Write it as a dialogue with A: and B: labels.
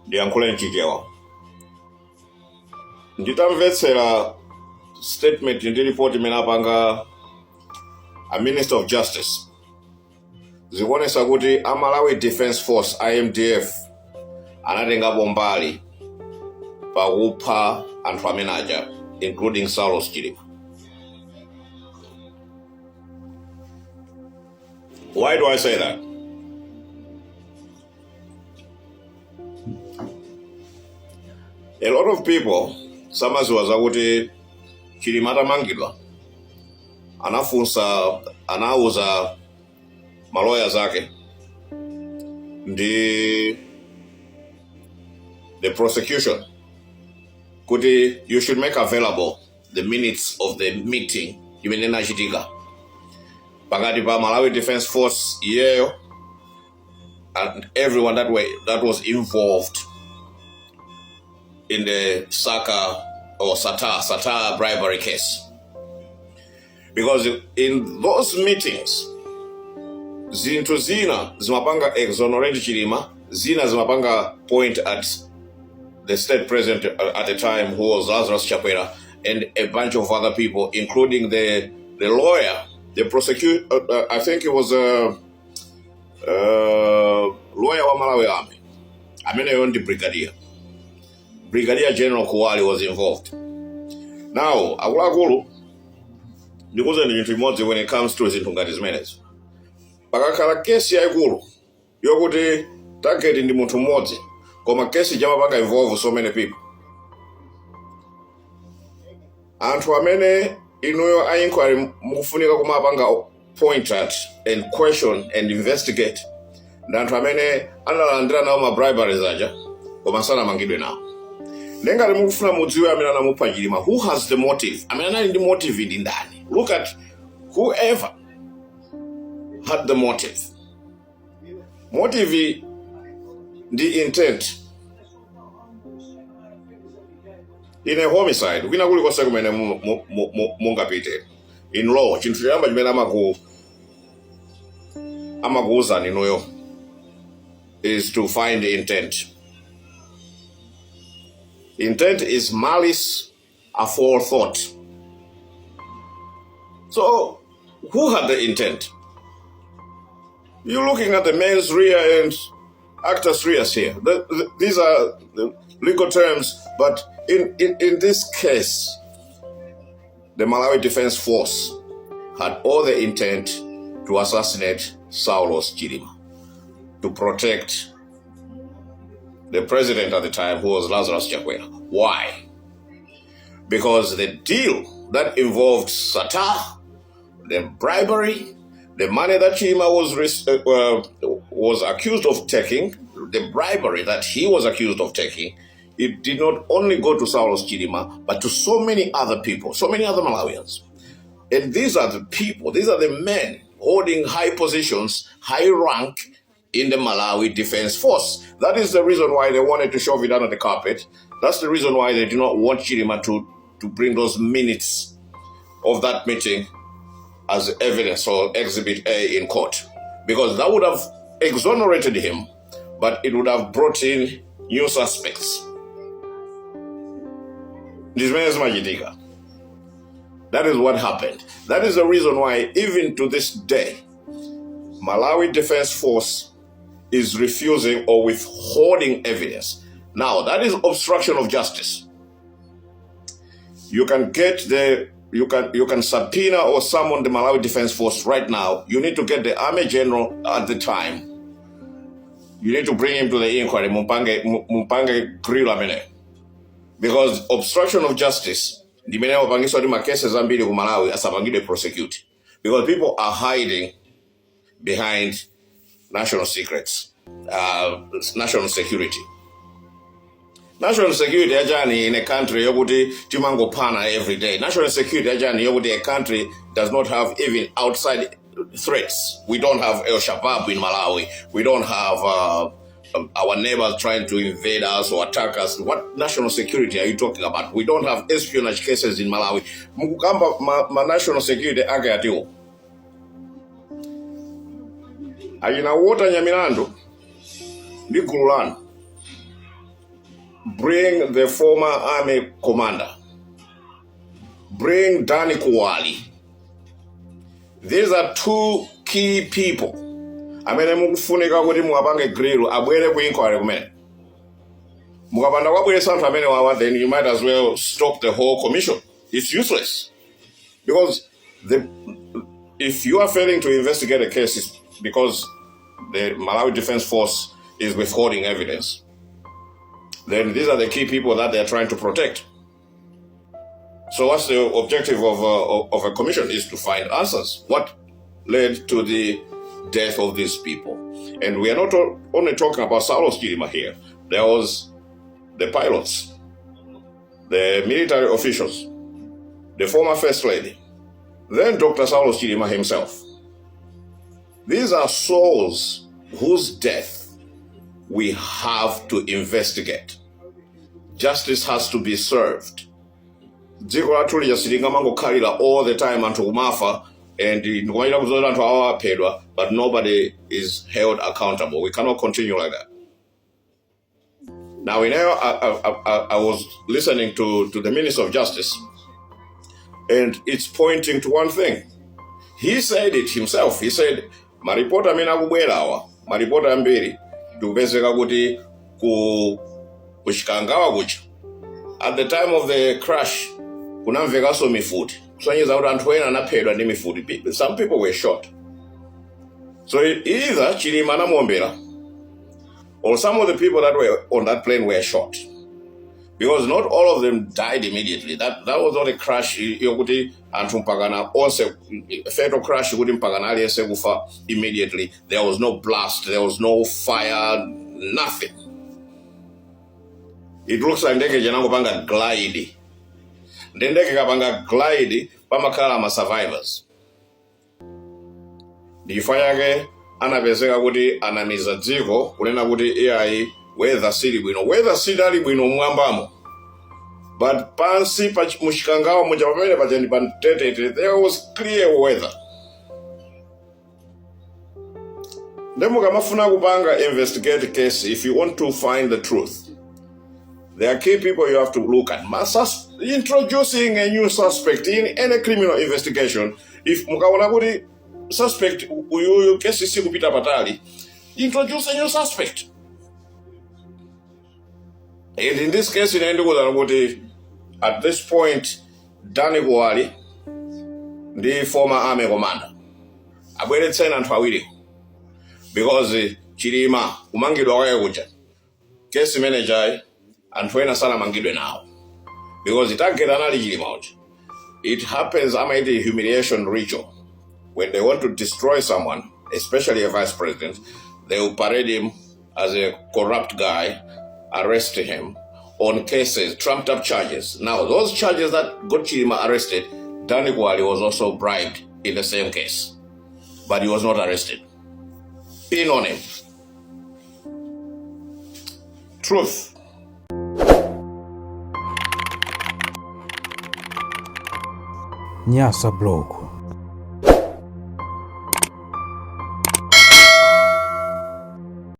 A: ndiyankhule nchichewa. Nditamvetsera statement ndi report imene apanga a Minister of Justice, zikuonesa kuti Malawi Defense Force IMDF anatengapo mbali pakupha anthu amene aja, including Saulos Chilima. Why do I say that? A lot of people, samaziwaza kuti Chilima atamangidwa anauza maloya zake ndi the prosecution kuti you should make available the minutes of the meeting imene inachitika pakati pa Malawi Defense Force iyeyo and everyone that was involved in the SATA bribery case. Because in those meetings, zinthu zina zimapanga exonerate Chilima, zina zimapanga point at the state president at the time, who was Lazarus Chakwera, and a bunch of other people, including the lawyer, the prosecutor, I think it was a lawyer wa Malawi Army. I mean, the Brigadier General Kuwali was involved. Now, akuluakulu ndikuze ndi chinthu imodzi when it comes to zinthu ngati zimenezi. Pakakhala kesi yaikulu yokuti target ndi munthu mmodzi, koma kesi jamapanga involve so many people. Anthu amene inuyo a inquiry mukufunika kumapanga point at and question and investigate ndi anthu amene analandira nawo ma briberies aja koma sanamangidwe nawo. Nenga mukufuna mudziwe amene anamupha Chilima, who has the motive? Amene anali ndi motive ndi ndani? Look at whoever had the motive. Motive ndi intent. In a homicide, ukina kulikonse kumene mungapite. In law, chinthu choyamba chimene amakuwuzani inuyo is to find the intent. Intent is malice aforethought. So, who had the intent? You're looking at the mens rea and actus reus here. These are the legal terms, but in this case, the Malawi Defense Force had all the intent to assassinate Saulos Chilima, to protect the president at the time, who was Lazarus Chakwera. Why? Because the deal that involved SATA, the bribery, the money that Chilima was accused of taking, the bribery that he was accused of taking, it did not only go to Saulos Chilima, but to so many other people, so many other Malawians. And these are the people, these are the men holding high positions, high rank in the Malawi Defense Force. That is the reason why they wanted to shove it under the carpet. That's the reason why they do not want Chilima to bring those minutes of that meeting as evidence or exhibit A in court. Because that would have exonerated him, but it would have brought in new suspects. That is what happened. That is the reason why, even to this day, Malawi Defense Force is refusing or withholding evidence. Now, that is obstruction of justice. You can subpoena or summon the Malawi Defense Force right now. You need to get the Army General at the time. You need to bring him to the inquiry. Mumpange grill amene. Because obstruction of justice, the mene wapangiswa di makese zambiri ku Malawi asapangidwe prosecute. Because people are hiding behind national secrets, national security. National security ajani in a country yokuti timango pana every day. National security ajani yokuti a country does not have even outside threats. We don't have El Shabaab in Malawi. We don't have our neighbors trying to invade us or attack us. What national security are you talking about? We don't have espionage cases in Malawi. Mukukamba ma national security ake atiwo. Ayina wota nyamilandu ndi gulu lanu bring the former army commander, bring Danny Kuwali. These are two key people. Amene mukufunika kuti mukapange grill abwere ku inquiry kumene. Mukapanda kwabwere santhu amene wawa, then you might as well stop the whole commission. It's useless. Because if you are failing to investigate a case, it's because the Malawi Defense Force is withholding evidence. Then these are the key people that they are trying to protect. So what's the objective of a commission? Is to find answers. What led to the death of these people? And we are not only talking about Saulos Chilima here. There was the pilots, the military officials, the former First Lady, then Dr. Saulos Chilima himself. These are souls whose death we have to investigate. Justice has to be served. Dziko lathu liyasilinga mangokhalira all the time anthu kumafa and ndikumayira kuzola anthu awaphedwa, but nobody is held accountable. We cannot continue like that. Now, I was listening to the Minister of Justice, and it's pointing to one thing. He said it himself. He said, maripota amene akubwera awa, maripota ambiri, tikupezeka kuti kuchikangawa kucha. At the time of the crash, kunamvekaso mifuti. Kusonyeza kuti anthu ena anaphedwa ndi mifuti. Some people were shot. So either Chilima anamuombera, or some of the people that were on that plane were shot. Because not all of them died immediately. That was not a crash. Yokuti anthu mpakana onse fatal crash yokuti mpakana aliyese kufa immediately. There was no blast. There was no fire. Nothing. It looks like ndege janangopanga glide. Ndege kapanga glide pamakhala ma survivors. Ndifayake anapezeka kuti anamiza dziko kunena kuti AI weather sili bwino. Weather sili ali bwino mwambamo. But pansi muchikangawa muja pamene pacheni pantete, there was clear weather. Ndemu kamafuna kupanga investigate case, if you want to find the truth, there are key people you have to look at. Introducing a new suspect in any criminal investigation, if mukaona kuti suspect uyu kesi si kupita patali, introduce a new suspect. And in this case, at this point, Danny Kuwali, the former army commander, abwere tsena anthu awiri, because Chilima umangidwa wake kuja case manager anthu ena sana mangidwe nawo, because itagera nali Chilima uja. It happens amaiti humiliation ritual. When they want to destroy someone, especially a vice president, they will parade him as a corrupt guy, arrest him on cases, trumped up charges. Now, those charges that got Chilima arrested, Danny Kuwali was also bribed in the same case. But he was not arrested. Pin on him. Truth.
B: Nyasa Blog.